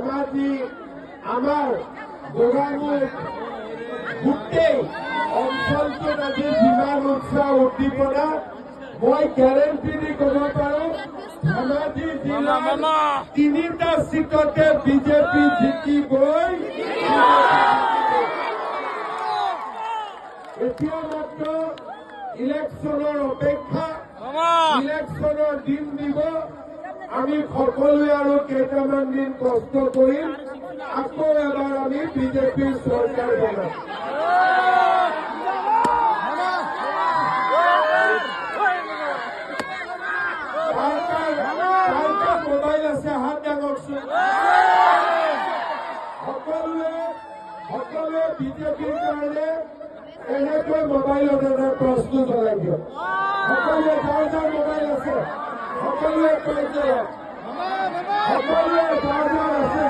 ধেমাজি আমাৰ গোগামুখ গোটেই অঞ্চলটোত আজি যিমান উৎসাহ উদ্দীপনা মই গ্যাৰেণ্টি দি ক'ব পাৰোঁ ধেমাজি জিলাৰ 3টা সিটতে বিজেপি জিকিবই। এতিয়া মাত্ৰ ইলেকশ্যনৰ অপেক্ষা, ইলেকশ্যনৰ দিন দিব। আমি সকলোৱে আৰু কেইটামান দিন কষ্ট কৰিম, আকৌ এবাৰ আমি বিজেপিৰ চৰকাৰ বনাম। মোবাইল আছে হাত ডাঙৰচোন। সকলোৱে বিজেপিৰ কাৰণে এনেকৈ মোবাইলত এটা প্ৰশ্ন চলাই দিয়ক। সকলোৱে যাৰ যাৰ মোবাইল আছে সকলোৱে কৈ দিয়ক, সকলোৱে যাৰ যাৰ আছে